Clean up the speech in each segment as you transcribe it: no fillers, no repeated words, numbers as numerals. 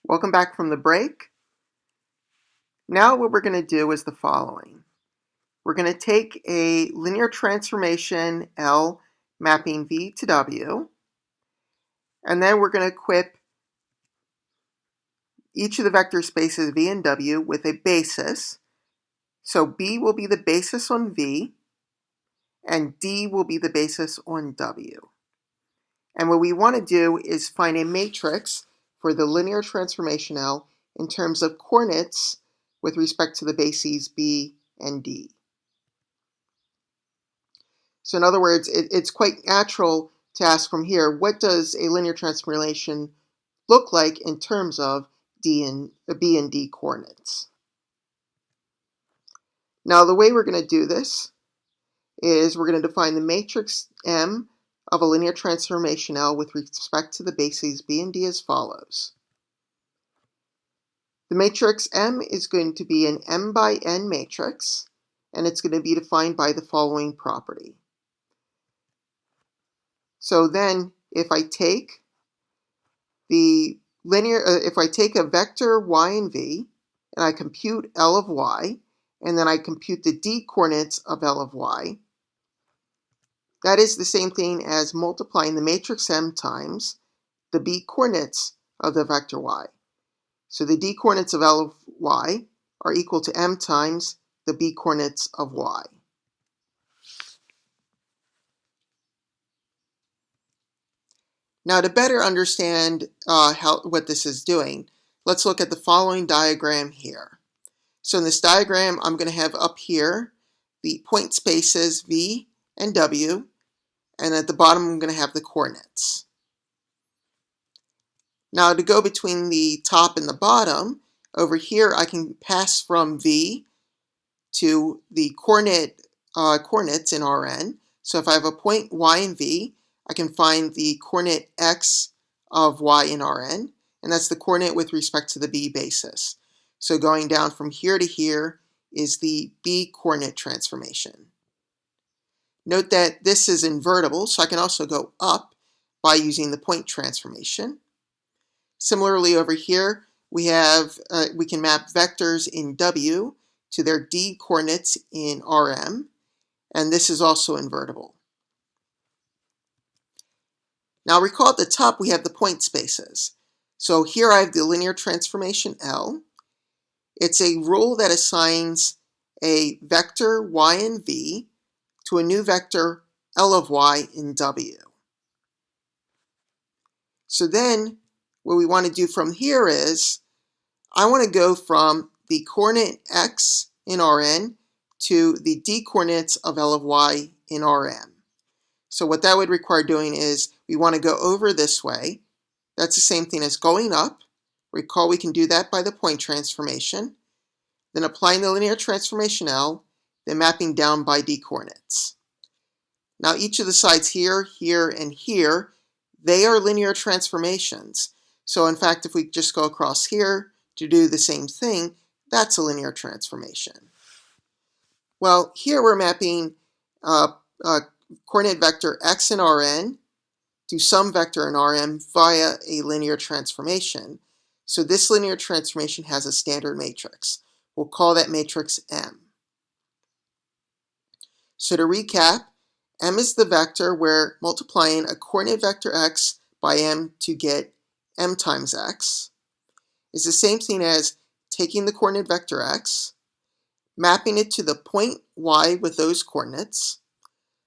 Welcome back from the break. Now what we're going to do is the following. We're going to take a linear transformation L mapping V to W, and then we're going to equip each of the vector spaces V and W with a basis. So B will be the basis on V, and D will be the basis on W. And what we want to do is find a matrix for the linear transformation L in terms of coordinates with respect to the bases B and D. So in other words, it's quite natural to ask from here, what does a linear transformation look like in terms of B and D coordinates? Now the way we're going to do this is we're going to define the matrix M of a linear transformation L with respect to the bases B and D as follows. The matrix M is going to be an M by N matrix, and it's going to be defined by the following property. So then, if I take a vector y and v, and I compute L of y, and then I compute the d coordinates of L of y, that is the same thing as multiplying the matrix M times the b coordinates of the vector y. So the d coordinates of L of y are equal to M times the b coordinates of y. Now to better understand what this is doing, let's look at the following diagram here. So in this diagram, I'm going to have up here the point spaces V and W, and at the bottom I'm going to have the coordinates. Now to go between the top and the bottom, over here I can pass from V to the coordinates in Rn. So if I have a point y and v, I can find the coordinate x of y in Rn, and that's the coordinate with respect to the b basis. So going down from here to here is the b coordinate transformation. Note that this is invertible, so I can also go up by using the point transformation. Similarly over here, we can map vectors in W to their d coordinates in Rm, and this is also invertible. Now recall at the top we have the point spaces. So here I have the linear transformation L. It's a rule that assigns a vector y in V to a new vector L of y in W. So then what we want to do from here is I want to go from the coordinate x in Rn to the d coordinates of L of y in Rm. So what that would require doing is we want to go over this way. That's the same thing as going up. Recall we can do that by the point transformation. Then applying the linear transformation L, then mapping down by d coordinates. Now each of the sides here, here, and here, they are linear transformations. So in fact, if we just go across here to do the same thing, that's a linear transformation. Well, here we're mapping coordinate vector x in Rn to some vector in Rm via a linear transformation. So this linear transformation has a standard matrix. We'll call that matrix M. So to recap, M is the vector where multiplying a coordinate vector x by M to get M times x is the same thing as taking the coordinate vector x, mapping it to the point y with those coordinates,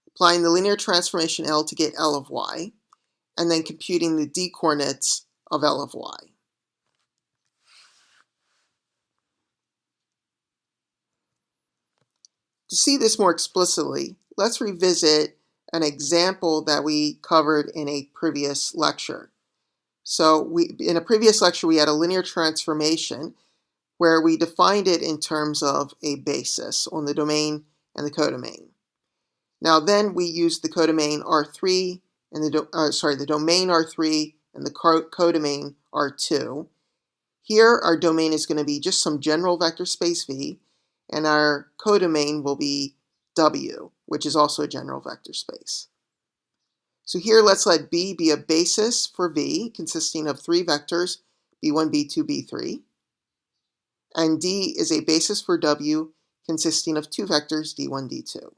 applying the linear transformation L to get L of y, and then computing the d coordinates of L of y. To see this more explicitly, let's revisit an example that we covered in a previous lecture. So in a previous lecture, we had a linear transformation where we defined it in terms of a basis on the domain and the codomain. Now then we used the codomain R3 and the domain R3 and the codomain R2. Here our domain is going to be just some general vector space V, and our codomain will be W, which is also a general vector space. So here let's let B be a basis for V consisting of three vectors, B1, B2, B3. And D is a basis for W consisting of two vectors, D1, D2.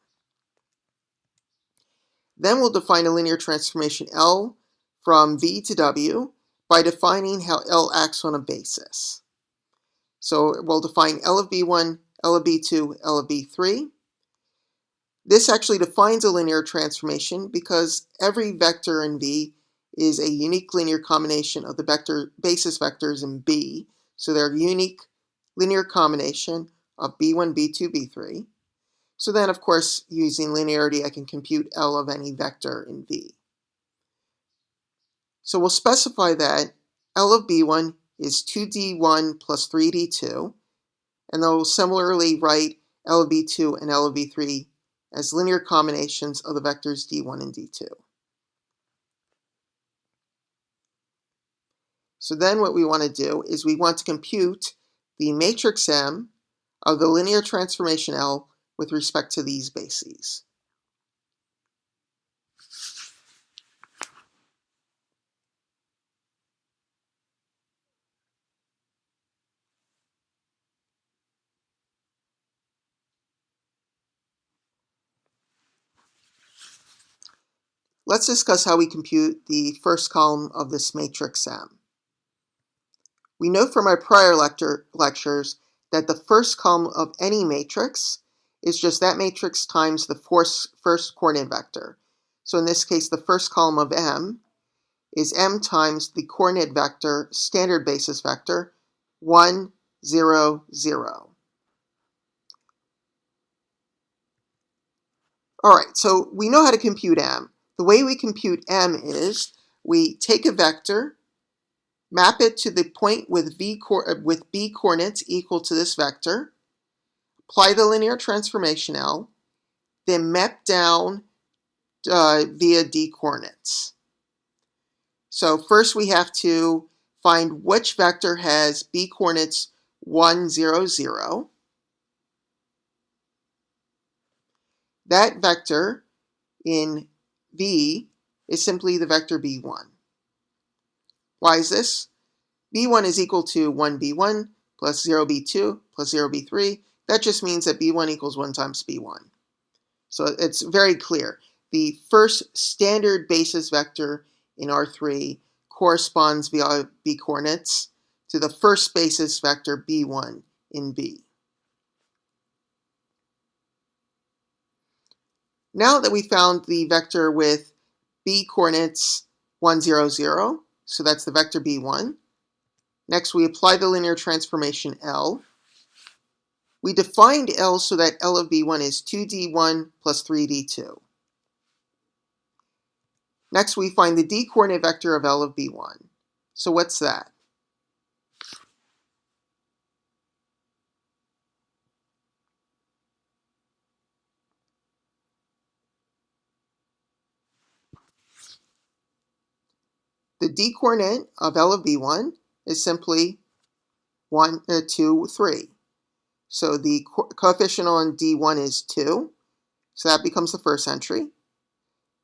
Then we'll define a linear transformation L from V to W by defining how L acts on a basis. So we'll define L of B1, L of B2, L of B3. This actually defines a linear transformation because every vector in V is a unique linear combination of the basis vectors in B. So they're a unique linear combination of B1, B2, B3. So then, of course, using linearity, I can compute L of any vector in V. So we'll specify that L of B1 is 2D1 plus 3D2, and then we'll similarly write L of B2 and L of B3 as linear combinations of the vectors D1 and D2. So then what we want to do is we want to compute the matrix M of the linear transformation L with respect to these bases. Let's discuss how we compute the first column of this matrix M. We know from our prior lectures that the first column of any matrix is just that matrix times the first coordinate vector. So in this case, the first column of M is M times the coordinate vector, standard basis vector, 1, 0, 0. All right, so we know how to compute M. The way we compute M is we take a vector, map it to the point with B coordinates equal to this vector, apply the linear transformation L, then map down via D coordinates. So first we have to find which vector has B coordinates 1, 0, 0. That vector in V is simply the vector B1. Why is this? B1 is equal to 1B1 plus 0B2 plus 0B3. That just means that B1 equals 1 times B1. So it's very clear. The first standard basis vector in R3 corresponds via B coordinates to the first basis vector B1 in B. Now that we found the vector with B coordinates 1, 0, 0, so that's the vector B1, next we apply the linear transformation L. We defined L so that L of B1 is 2D1 plus 3D2. Next we find the D coordinate vector of L of B1. So what's that? The D coordinate of L of B1 is simply 1, 2, 3. So the coefficient on D1 is 2, so that becomes the first entry.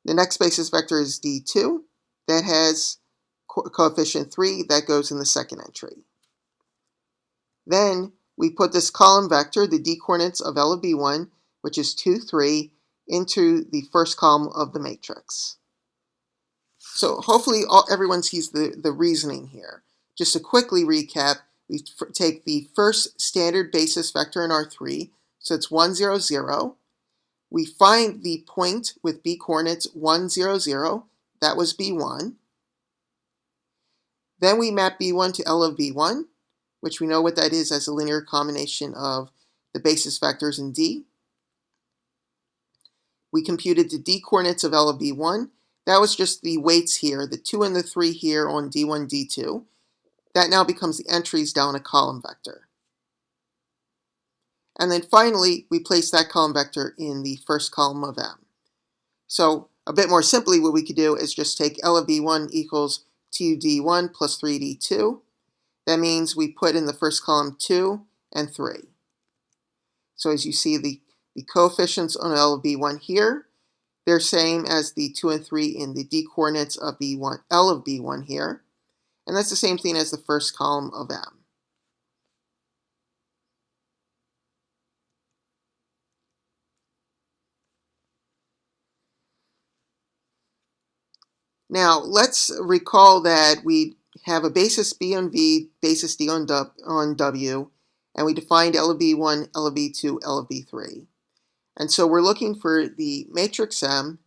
The next basis vector is D2, that has coefficient 3, that goes in the second entry. Then we put this column vector, the D coordinates of L of B1, which is 2, 3, into the first column of the matrix. So hopefully everyone sees the reasoning here. Just to quickly recap, we take the first standard basis vector in R3, so it's 1, 0, 0. We find the point with B coordinates 1, 0, 0. That was B1. Then we map B1 to L of B1, which we know what that is as a linear combination of the basis vectors in D. We computed the D coordinates of L of B1. That was just the weights here, the 2 and the 3 here on D1, D2. That now becomes the entries down a column vector. And then finally, we place that column vector in the first column of M. So a bit more simply, what we could do is just take L of B1 equals 2D1 plus 3D2. That means we put in the first column 2 and 3. So as you see, the coefficients on L of B1 here, they're same as the 2 and 3 in the D coordinates of B1, L of B1 here. And that's the same thing as the first column of M. Now, let's recall that we have a basis B on V, basis D on W, and we defined L of B1, L of B2, L of B3. And so we're looking for the matrix M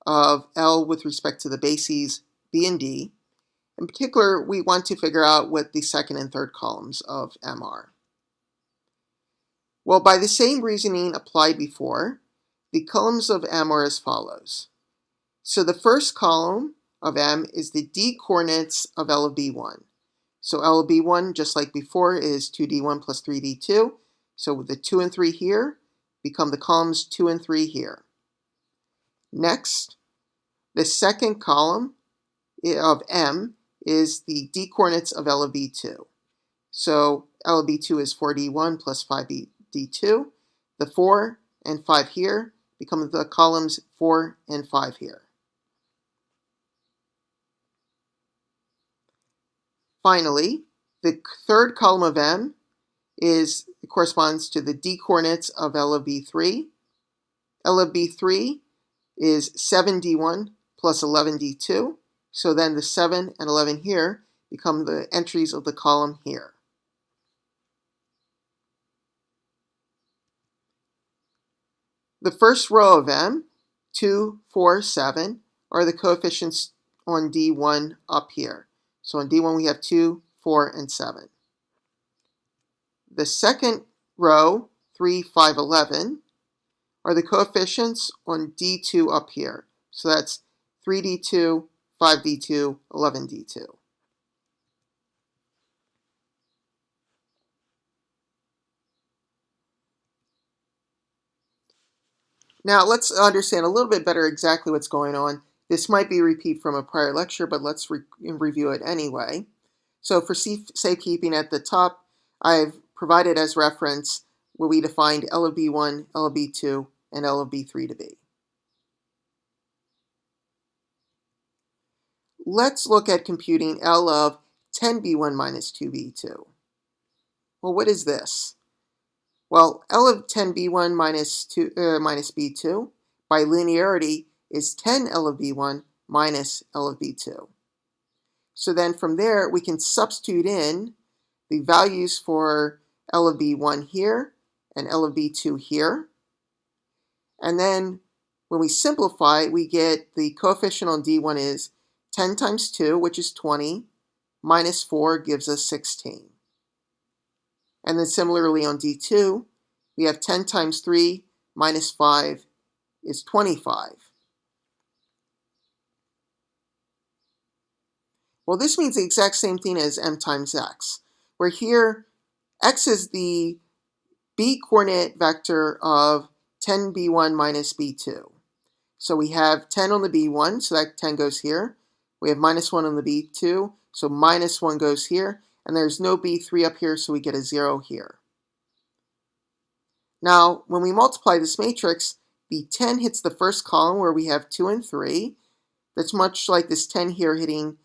of L with respect to the bases B and D. In particular, we want to figure out what the second and third columns of M are. Well, by the same reasoning applied before, the columns of M are as follows. So the first column of M is the D coordinates of L of B1. So L of B1, just like before, is 2D1 plus 3D2. So the 2 and 3 here become the columns 2 and 3 here. Next, the second column of M is the D coordinates of L of B2. So L of B2 is 4D1 plus 5D2. The 4 and 5 here become the columns 4 and 5 here. Finally, the third column of M corresponds to the D coordinates of L of B3. L of B3 is 7D1 plus 11D2. So then the 7 and 11 here become the entries of the column here. The first row of M, 2, 4, 7, are the coefficients on D1 up here. So on D1 we have 2, 4, and 7. The second row, 3, 5, 11, are the coefficients on D2 up here. So that's 3D2, 5D2, 11D2. Now let's understand a little bit better exactly what's going on. This might be a repeat from a prior lecture, but let's review it anyway. So for safekeeping at the top, I've provided as reference what we defined L of B1, L of B2, and L of B3 to be. Let's look at computing L of 10B1 minus 2B2. Well, what is this? Well, L of 10B1 minus B2 by linearity is 10 L of B1 minus L of B2. So then from there we can substitute in the values for L of B1 here and L of B2 here. And then when we simplify, we get the coefficient on D1 is 10 times 2, which is 20, minus 4 gives us 16. And then similarly on D2, we have 10 times 3 minus 5 is 25. Well, this means the exact same thing as M times X, where here X is the B coordinate vector of 10B1 minus B2. So we have 10 on the B1, so that 10 goes here. We have minus 1 on the B2, so minus 1 goes here. And there's no B3 up here, so we get a 0 here. Now, when we multiply this matrix, the 10 hits the first column where we have 2 and 3. That's much like this 10 here hitting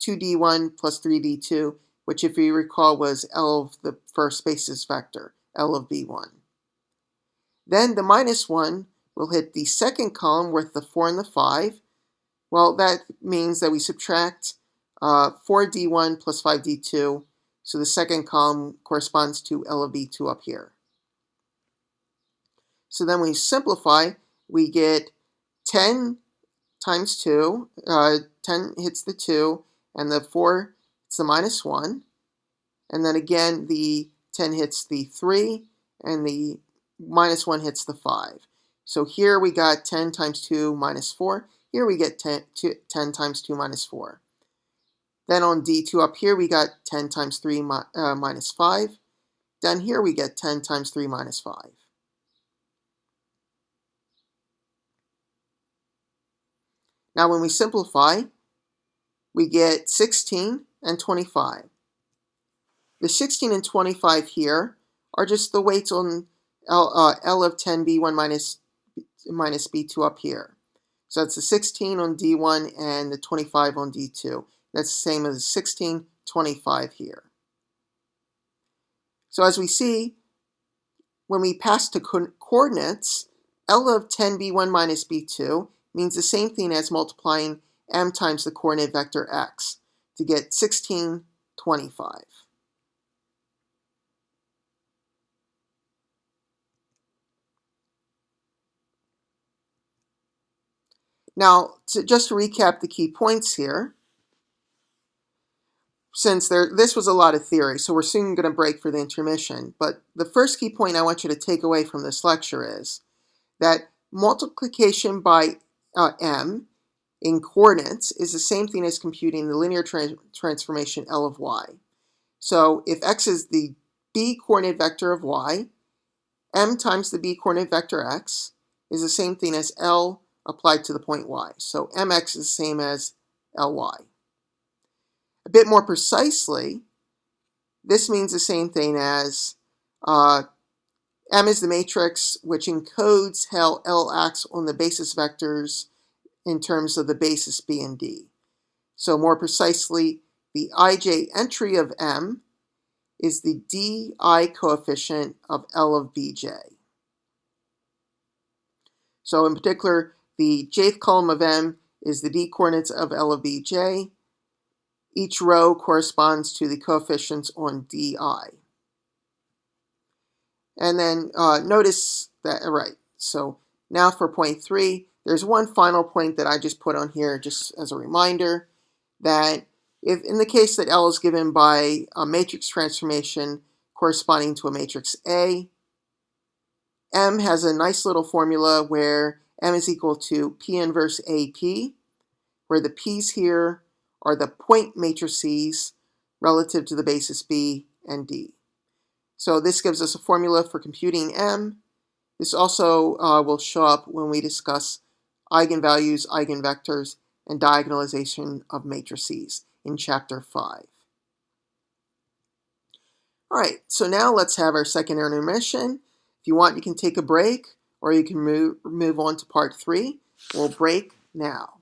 2D1 plus 3D2, which if you recall was L of the first basis vector, L of B1. Then the minus 1 will hit the second column with the 4 and the 5. Well, that means that we subtract 4D1 plus 5D2, so the second column corresponds to L of B2 up here. So then we simplify, we get 10 times 2, 10 hits the 2, and the 4 hits the minus 1. And then again, the 10 hits the 3, and the minus 1 hits the 5. So here we got 10 times 2 minus 4. Here we get 10 times 2 minus 4. Then on D2 up here, we got 10 times 3 minus 5. Down here, we get 10 times 3 minus 5. Now when we simplify, we get 16 and 25. The 16 and 25 here are just the weights on L of 10B1 minus B2 up here. So that's the 16 on D1 and the 25 on D2. That's the same as 16, 25 here. So as we see, when we pass to coordinates, L of 10b1 minus b2 means the same thing as multiplying m times the coordinate vector x to get 16, 25. Now, just to recap the key points here, since this was a lot of theory, so we're soon going to break for the intermission, but the first key point I want you to take away from this lecture is that multiplication by m in coordinates is the same thing as computing the linear transformation L of y. So if x is the b coordinate vector of y, m times the b coordinate vector x is the same thing as L applied to the point y. So mx is the same as ly. A bit more precisely, this means the same thing as M is the matrix which encodes how L acts on the basis vectors in terms of the basis B and D. So more precisely, the ij entry of M is the di coefficient of L of bj. So in particular, the jth column of M is the d coordinates of L of bj. Each row corresponds to the coefficients on di. And then notice that, right, so now for point 3, there's one final point that I just put on here just as a reminder, that if in the case that L is given by a matrix transformation corresponding to a matrix A, M has a nice little formula where M is equal to P inverse AP, where the P's here are the point matrices relative to the basis B and D. So this gives us a formula for computing M. This also will show up when we discuss eigenvalues, eigenvectors, and diagonalization of matrices in Chapter 5. All right, so now let's have our second intermission. If you want, you can take a break, or you can move on to Part 3. We'll break now.